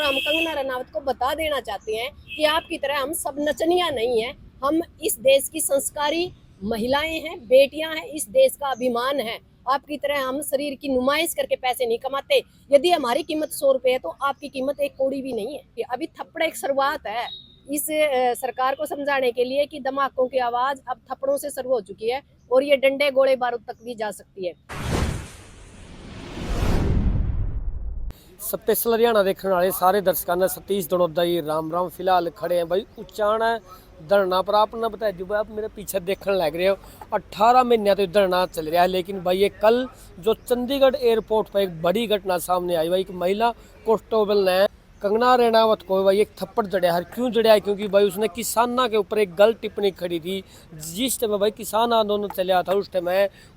हम कंगना रनावत को बता देना चाहते हैं कि आपकी तरह हम सब नचनिया नहीं है। हम इस देश की संस्कारी महिलाएं हैं, बेटियां हैं, इस देश का अभिमान है। आपकी तरह हम शरीर की नुमाइश करके पैसे नहीं कमाते। यदि हमारी कीमत 100 रुपए है तो आपकी कीमत 1 कौड़ी भी नहीं है। अभी थप्पड़ एक शुरुआत है इस सरकार को समझाने के लिए कि धमाकों की आवाज अब थप्पड़ों से शुरू हो चुकी है और ये डंडे गोले बारूद तक भी जा सकती है। स्पेशल हरियाणा देखने वाले सारे दर्शकों ने सतीश दनोदा जी राम राम। फिलहाल खड़े हैं भाई उच्चारण धरना पर। आपने बताया जो भाई आप मेरे पीछे देखने लग रहे हो 18 महीने तो धरना चल रहा है, लेकिन भाई ये कल जो चंडीगढ़ एयरपोर्ट पर एक बड़ी घटना सामने आई भाई। एक महिला कांस्टेबल ने कंगना रनावत को भाई एक थप्पड़ जड़िया है। क्यों जड़िया है? क्योंकि भाई उसने किसाना के ऊपर एक गलत टिप्पणी खड़ी थी। जिस टाइम भाई किसान आंदोलन चला था उस टाइम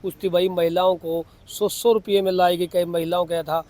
उसकी भाई महिलाओं को 100 रुपये में लाई गई, कई महिलाओं कहा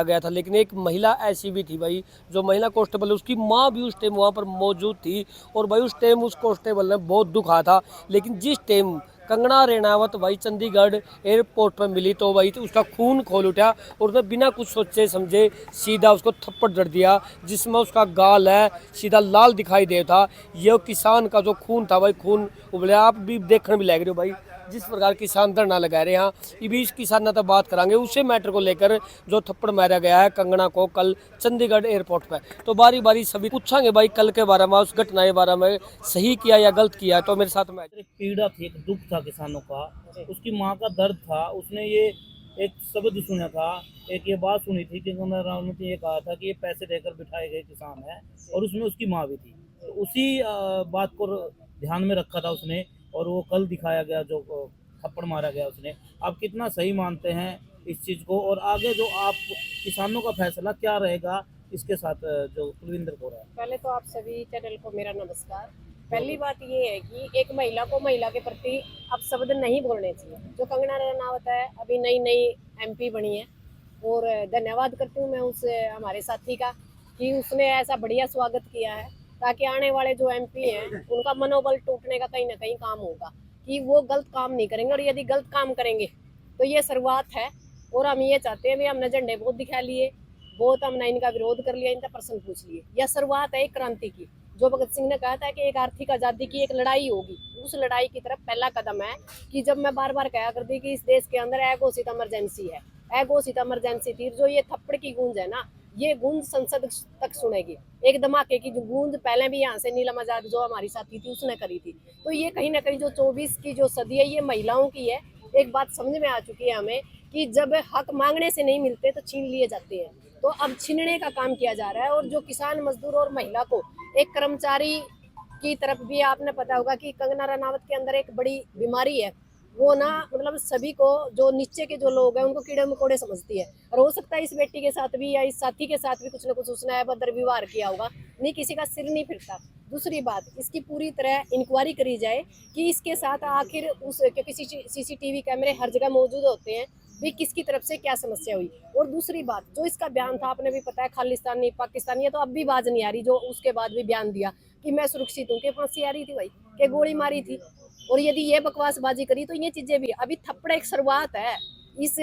गया था। लेकिन एक महिला ऐसी भी थी भाई जो महिला कांस्टेबल, उसकी माँ भी उस टाइम वहाँ पर मौजूद थी और भाई उस टाइम उस कांस्टेबल ने बहुत दुखा था। लेकिन जिस टाइम कंगना रनावत भाई चंडीगढ़ एयरपोर्ट पर मिली तो भाई तो उसका खून खोल उठा और उसने बिना कुछ सोचे समझे सीधा उसको थप्पड़ जड़ दिया, जिसमें उसका गाल है सीधा लाल दिखाई दे था। ये किसान का जो खून था भाई, खून उबला। आप भी देखने भी लग रहे हो भाई जिस प्रकार किसान धरना लगा रहे हैं। यहाँ ये भी इस किसान तो बात करांगे उसे मैटर को लेकर जो थप्पड़ मारा गया है कंगना को कल चंडीगढ़ एयरपोर्ट पर। तो बारी बारी सभी पूछांगे भाई कल के बारे में, उस घटना के बारे में, सही किया या गलत किया। तो मेरे साथ में एक पीड़ा थी, एक दुख था किसानों का, उसकी माँ का दर्द था। उसने ये एक शब्द सुना था, एक ये बात सुनी थी कि कंगना रनावत ने ये कहा था कि ये पैसे देकर बिठाए गए किसान हैं, और उसमें उसकी माँ भी थी। तो उसी बात को ध्यान में रखा था उसने, और वो कल दिखाया गया जो थप्पड़ मारा गया उसने। आप कितना सही मानते हैं इस चीज़ को, और आगे जो आप किसानों का फैसला क्या रहेगा इसके साथ जो कुलविंदर को रहा है? पहले तो आप सभी चैनल को मेरा नमस्कार। पहली बात ये है कि एक महिला को महिला के प्रति अब शब्द नहीं बोलने चाहिए। जो कंगना रनावत है अभी नई नई एमपी बनी है, और धन्यवाद करती हूँ मैं उस हमारे साथी का कि उसने ऐसा बढ़िया स्वागत किया है, ताकि आने वाले जो एमपी हैं उनका मनोबल टूटने का कहीं ना कहीं काम होगा कि वो गलत काम नहीं करेंगे। और यदि गलत काम करेंगे तो ये शुरुआत है, और हम ये चाहते हैं भी हमने झंडे बहुत दिखा लिए, बहुत हमने इनका विरोध कर लिया, इनका प्रश्न पूछ लिए। यह शुरुआत है एक क्रांति की। जो भगत सिंह ने कहा था कि एक आर्थिक आज़ादी की एक लड़ाई होगी, उस लड़ाई की तरफ पहला कदम है कि जब मैं बार बार कहा करती कि इस देश के अंदर अघोषित इमरजेंसी है, अघोषित इमरजेंसी थी। जो ये थप्पड़ की गूंज है ना, ये गूंज संसद तक सुनेगी। एक धमाके की जो गूंज पहले भी यहाँ से नीलम आजाद जो हमारी साथी थी उसने करी थी। तो ये कहीं ना कहीं जो 24 की जो सदी है ये महिलाओं की है। एक बात समझ में आ चुकी है हमें कि जब हक मांगने से नहीं मिलते तो छीन लिए जाते हैं। तो अब छीनने का काम किया जा रहा है। और जो किसान मजदूर और महिला को एक कर्मचारी की तरफ भी, आपने पता होगा कि कंगना रनावत के अंदर एक बड़ी बीमारी है, वो ना मतलब सभी को जो नीचे के जो लोग हैं उनको कीड़े मकोड़े समझती है। और हो सकता है इस बेटी के साथ भी या इस साथी के साथ भी कुछ ना कुछ उसने अभद्र व्यवहार किया होगा, नहीं किसी का सिर नहीं फिरता। दूसरी बात, इसकी पूरी तरह इंक्वायरी करी जाए कि इसके साथ आखिर उस, क्योंकि सीसीटीवी कैमरे हर जगह मौजूद होते हैं, भी किसकी तरफ से क्या समस्या हुई। और दूसरी बात, जो इसका बयान था आपने भी पता है खालिस्तानी पाकिस्तानी है, तो अब भी बाज नहीं आ रही। जो उसके बाद भी बयान दिया कि मैं सुरक्षित हूँ, कि फांसी आ रही थी भाई, कि गोली मारी थी। और यदि ये बकवासबाजी करी तो ये चीजें भी, अभी थप्पड़ एक शुरुआत है इस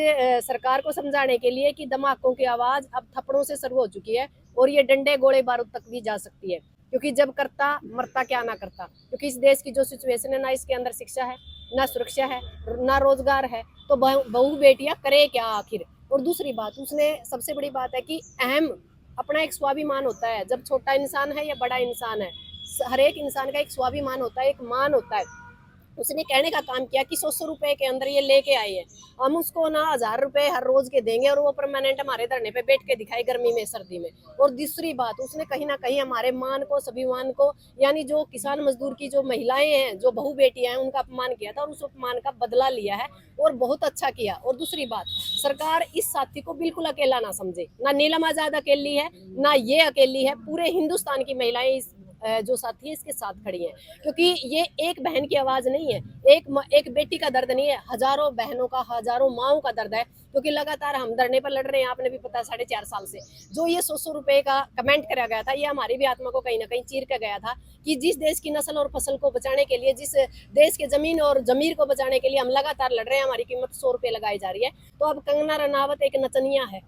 सरकार को समझाने के लिए कि धमाकों की आवाज अब थप्पड़ों से शुरू हो चुकी है और ये डंडे गोले बारूद तक भी जा सकती है। क्योंकि जब करता मरता क्या ना करता, क्योंकि इस देश की जो सिचुएशन है ना, इसके अंदर शिक्षा है ना, सुरक्षा है ना, रोजगार है, तो बहू बेटियां करे क्या आखिर। और दूसरी बात, उसने सबसे बड़ी बात है कि अहम अपना एक स्वाभिमान होता है, जब छोटा इंसान है या बड़ा इंसान है, हर एक इंसान का एक स्वाभिमान होता है, एक मान होता है। उसने कहने का काम किया कि 100 रुपए के अंदर ये लेके आए हैं, हम उसको ना 1000 रुपए हर रोज के देंगे और वो परमानेंट हमारे धरने पे बैठ के दिखाए गर्मी में सर्दी में। और दूसरी बात, उसने कहीं ना कहीं हमारे मान को, स्वाभिमान को, यानी जो किसान मजदूर की जो महिलाएं हैं, जो बहू बेटियां हैं, उनका अपमान किया था और उस अपमान का बदला लिया है और बहुत अच्छा किया। और दूसरी बात, सरकार इस साथी को बिल्कुल अकेला ना समझे, ना नीलम आजाद अकेली है ना ये अकेली है, पूरे हिंदुस्तान की महिलाएं इस जो साथी है इसके साथ खड़ी हैं। क्योंकि ये एक बहन की आवाज नहीं है, एक बेटी का दर्द नहीं है, हजारों बहनों का, हजारों माओं का दर्द है। क्योंकि लगातार हम धरने पर लड़ रहे हैं, आपने भी पता 4.5 साल से। जो ये 100 रुपए का कमेंट करा गया था, ये हमारी भी आत्मा को कहीं ना कहीं चीर कर गया था कि जिस देश की नस्ल और फसल को बचाने के लिए, जिस देश के जमीन और जमीर को बचाने के लिए हम लगातार लड़ रहे हैं, हमारी कीमत 100 रुपए लगाई जा रही है। तो अब कंगना रनावत एक नचनिया है,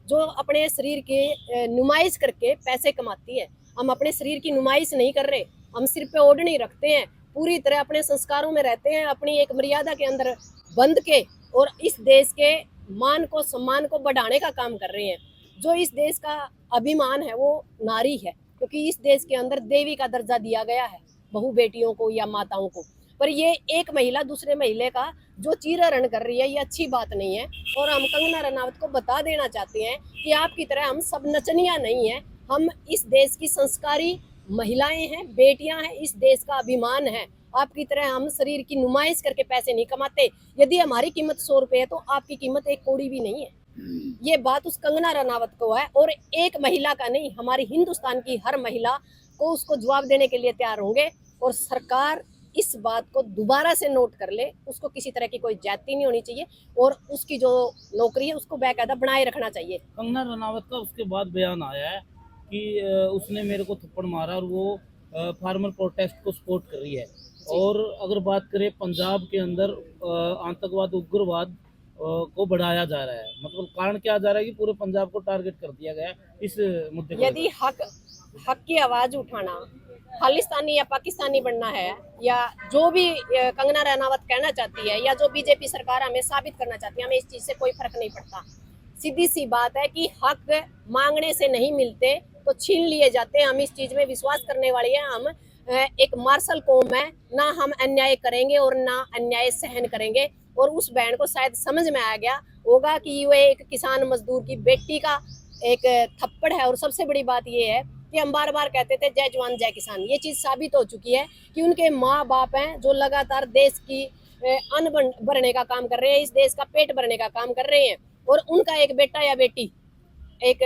जो अपने शरीर के नुमाइश करके पैसे कमाती है। हम अपने शरीर की नुमाइश नहीं कर रहे, हम सिर पे ओढ़नी रखते हैं, पूरी तरह अपने संस्कारों में रहते हैं, अपनी एक मर्यादा के अंदर बंध के, और इस देश के मान को सम्मान को बढ़ाने का काम कर रहे हैं। जो इस देश का अभिमान है वो नारी है, क्योंकि इस देश के अंदर देवी का दर्जा दिया गया है बहु बेटियों को या माताओं को। पर ये एक महिला दूसरे महिला का जो चीरहरण कर रही है, ये अच्छी बात नहीं है। और हम कंगना रनावत को बता देना चाहते हैं कि आपकी तरह हम सब नचनिया नहीं है, हम इस देश की संस्कारी महिलाएं हैं, बेटियां हैं, इस देश का अभिमान है। आपकी तरह हम शरीर की नुमाइश करके पैसे नहीं कमाते। यदि हमारी कीमत 100 रुपये है तो आपकी कीमत 1 कौड़ी भी नहीं है। ये बात उस कंगना रनावत को है, और एक महिला का नहीं, हमारी हिंदुस्तान की हर महिला को उसको जवाब देने के लिए तैयार होंगे। और सरकार इस बात को दोबारा से नोट कर ले, उसको किसी तरह की कोई ज्यादती नहीं होनी चाहिए, और उसकी जो नौकरी है उसको बाकायदा बनाए रखना चाहिए। कंगना रनावत का उसके बाद बयान आया है कि उसने मेरे को थप्पड़ मारा और वो फार्मर प्रोटेस्ट को सपोर्ट कर रही है। और अगर बात करें पंजाब के अंदर आतंकवाद उग्रवाद को बढ़ाया जा रहा है, मतलब कारण क्या जा रहा है कि पूरे पंजाब को टारगेट कर दिया गया है इस मुद्दे को। यदि हक की आवाज उठाना खालिस्तानी या पाकिस्तानी बनना है, या जो भी कंगना रनावत कहना चाहती है, या जो बीजेपी सरकार हमें साबित करना चाहती है, हमें इस चीज से कोई फर्क नहीं पड़ता। सीधी सी बात है कि हक मांगने से नहीं मिलते तो छीन लिए जाते हैं। हम इस चीज में विश्वास करने वाले हैं। हम एक मार्शल कौम है, ना हम अन्याय करेंगे और ना अन्याय सहन करेंगे। और उस बहन को शायद समझ में आ गया होगा कि वो एक किसान मजदूर की बेटी का एक थप्पड़ है। और सबसे बड़ी बात ये है कि हम बार बार कहते थे जय जवान जय किसान, ये चीज साबित हो चुकी है कि उनके माँ बाप हैं जो लगातार देश की अन्न भरने का काम कर रहे हैं, इस देश का पेट भरने का काम कर रहे हैं। और उनका एक बेटा या बेटी एक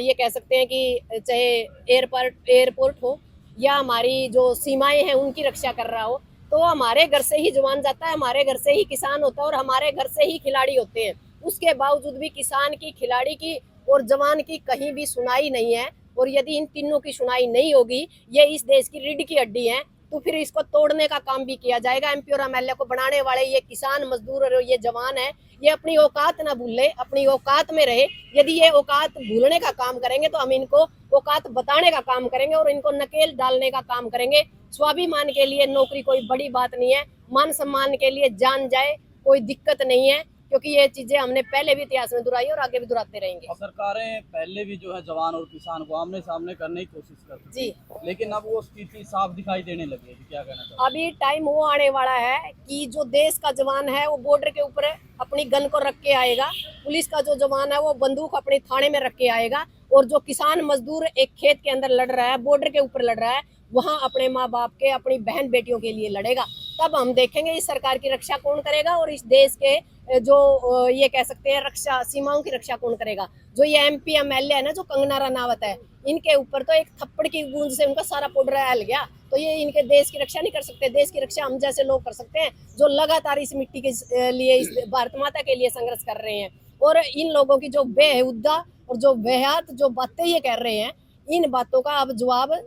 ये कह सकते हैं कि चाहे एयरपोर्ट हो या हमारी जो सीमाएं हैं उनकी रक्षा कर रहा हो, तो हमारे घर से ही जवान जाता है, हमारे घर से ही किसान होता है, और हमारे घर से ही खिलाड़ी होते हैं। उसके बावजूद भी किसान की, खिलाड़ी की और जवान की कहीं भी सुनाई नहीं है। और यदि इन तीनों की सुनाई नहीं होगी, ये इस देश की रीढ़ की हड्डी है, तो फिर इसको तोड़ने का काम भी किया जाएगा। एमपी और एमएलए को बनाने वाले ये किसान मजदूर और ये जवान है, ये अपनी औकात ना भूले, अपनी औकात में रहे। यदि ये औकात भूलने का काम करेंगे तो हम इनको औकात बताने का काम करेंगे और इनको नकेल डालने का काम करेंगे। स्वाभिमान के लिए नौकरी कोई बड़ी बात नहीं है, मान सम्मान के लिए जान जाए कोई दिक्कत नहीं है, क्योंकि ये चीजें हमने पहले भी इतिहास में दुहराई और आगे भी दुहराते रहेंगे। और सरकारें पहले भी जो है जवान और किसान को आमने सामने करने की कोशिश करती जी, लेकिन अब वो स्थिति साफ दिखाई देने लगी है। क्या कहना चाहते अभी टाइम वो आने वाला है कि जो देश का जवान है वो बॉर्डर के ऊपर अपनी गन को रख के आएगा, पुलिस का जो जवान है वो बंदूक अपने थाने में रख के आएगा, और जो किसान मजदूर एक खेत के अंदर लड़ रहा है, बॉर्डर के ऊपर लड़ रहा है, वहाँ अपने माँ बाप के, अपनी बहन बेटियों के लिए लड़ेगा। तब हम देखेंगे इस सरकार की रक्षा कौन करेगा और इस देश के जो ये कह सकते हैं रक्षा सीमाओं की रक्षा कौन करेगा। जो ये एमपी एमएलए है ना, जो कंगना रनावत है, इनके ऊपर तो एक थप्पड़ की गूंज से उनका सारा पाउडर हिल गया, तो ये इनके देश की रक्षा नहीं कर सकते। देश की रक्षा हम जैसे लोग कर सकते हैं जो लगातार इस मिट्टी के लिए, इस भारत माता के लिए संघर्ष कर रहे हैं। और इन लोगों की जो बेहुदा और जो बेहद जो बातें ये कह रहे हैं, इन बातों का अब जवाब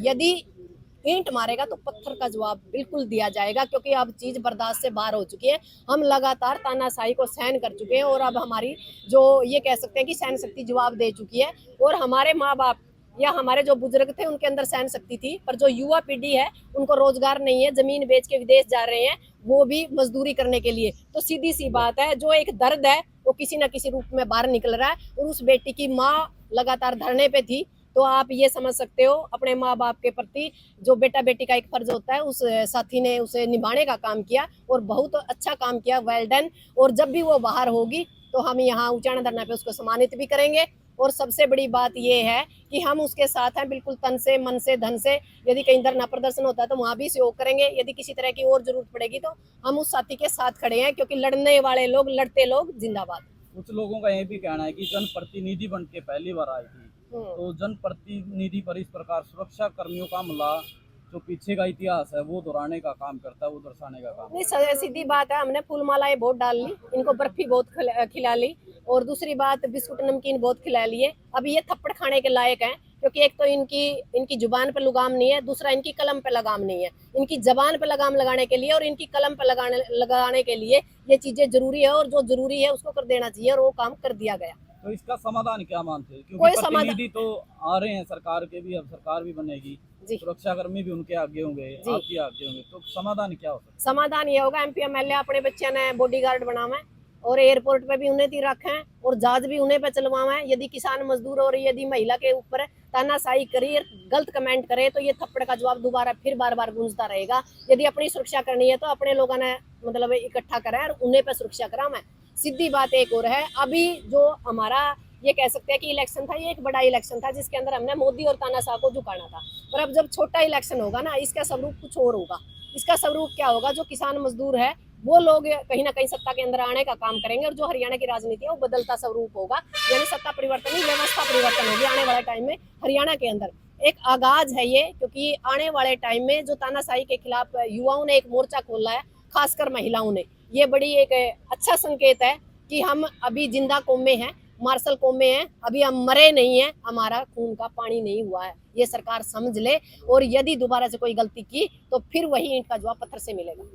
यदि ईंट मारेगा तो पत्थर का जवाब बिल्कुल दिया जाएगा, क्योंकि अब चीज बर्दाश्त से बाहर हो चुकी है। हम लगातार तानाशाही को सहन कर चुके हैं और अब हमारी जो ये कह सकते हैं कि सहन शक्ति जवाब दे चुकी है। और हमारे माँ बाप या हमारे जो बुजुर्ग थे उनके अंदर सहन शक्ति थी, पर जो युवा पीढ़ी है उनको रोजगार नहीं है, जमीन बेच के विदेश जा रहे हैं, वो भी मजदूरी करने के लिए। तो सीधी सी बात है, जो एक दर्द है वो किसी न किसी रूप में बाहर निकल रहा है। और उस बेटी की माँ लगातार धरने पे थी, तो आप ये समझ सकते हो अपने माँ बाप के प्रति जो बेटा बेटी का एक फर्ज होता है, उस साथी ने उसे निभाने का काम किया और बहुत अच्छा काम किया, वेल डन। और जब भी वो बाहर होगी तो हम यहाँ ऊंचाना धरना पे उसको सम्मानित भी करेंगे। और सबसे बड़ी बात ये है कि हम उसके साथ हैं, बिल्कुल तन से, मन से, धन से। यदि कहीं धरना प्रदर्शन होता है तो वहाँ भी सहयोग करेंगे। यदि किसी तरह की और जरूरत पड़ेगी तो हम उस साथी के साथ खड़े हैं, क्योंकि लड़ने वाले लोग, लड़ते लोग जिंदाबाद। कुछ लोगों का ये भी कहना है कि जनप्रतिनिधि बन के पहली बार आई थी, तो जनप्रतिनिधि पर इस प्रकार सुरक्षा कर्मियों का हमला जो पीछे का इतिहास है वो दोहराने का काम करता है, वो दर्शाने का काम। नहीं, सीधी बात है, हमने फूल मालाएं बहुत डाल ली, इनको बर्फी बहुत खिला ली, और दूसरी बात बिस्कुट नमकीन बहुत खिला लिए। अब ये थप्पड़ खाने के लायक हैं, क्योंकि एक तो इनकी जुबान पे लगाम नहीं है, दूसरा इनकी कलम पे लगाम नहीं है। इनकी जबान पे लगाम लगाने के लिए और इनकी कलम पे लगाने के लिए ये चीजें जरूरी है, और जो जरूरी है उसको कर देना चाहिए, और वो काम कर दिया गया। तो इसका समाधान क्या मानते हैं? कोई क्योंकि समाधान- प्रतिनिधि तो आ रहे हैं सरकार के भी, अब सरकार भी बनेगी, जी सुरक्षाकर्मी भी उनके आगे होंगे, जी। आप भी आगे होंगे, तो समाधान क्या हो सकता है? समाधान ये होगा एमपी एमएलए अपने बच्चे ने बॉडीगार्ड बनावे और एयरपोर्ट पे भी उन्हें ती रखें और जहाज भी उन्हें पे चलवाएं। यदि किसान मजदूर और यदि महिला के ऊपर तानाशाही करी और गलत कमेंट करे तो ये थप्पड़ का जवाब दोबारा फिर बार बार गूंजता रहेगा। यदि अपनी सुरक्षा करनी है तो अपने लोगों ने मतलब इकट्ठा करें और उन्हें पे सुरक्षा करावें। सीधी बात एक और है, अभी जो हमारा ये कह सकते हैं कि इलेक्शन था, ये एक बड़ा इलेक्शन था जिसके अंदर हमने मोदी और तानाशाह को झुकाना था। पर अब जब छोटा इलेक्शन होगा ना, इसका स्वरूप कुछ और होगा। इसका स्वरूप क्या होगा, जो किसान मजदूर है वो लोग कहीं ना कहीं सत्ता के अंदर आने का काम करेंगे और जो हरियाणा की राजनीति है वो बदलता स्वरूप होगा, यानी सत्ता परिवर्तन नहीं, व्यवस्था परिवर्तन होगी आने वाले टाइम में हरियाणा के अंदर। एक आगाज है ये, क्योंकि आने वाले टाइम में जो तानाशाही के खिलाफ युवाओं ने एक मोर्चा खोला है, खासकर महिलाओं ने, ये बड़ी एक अच्छा संकेत है कि हम अभी जिंदा कौम में हैं, मार्शल कौम में हैं, अभी हम मरे नहीं हैं, हमारा खून का पानी नहीं हुआ है। ये सरकार समझ ले, और यदि दोबारा से कोई गलती की तो फिर वही ईंट का जवाब पत्थर से मिलेगा।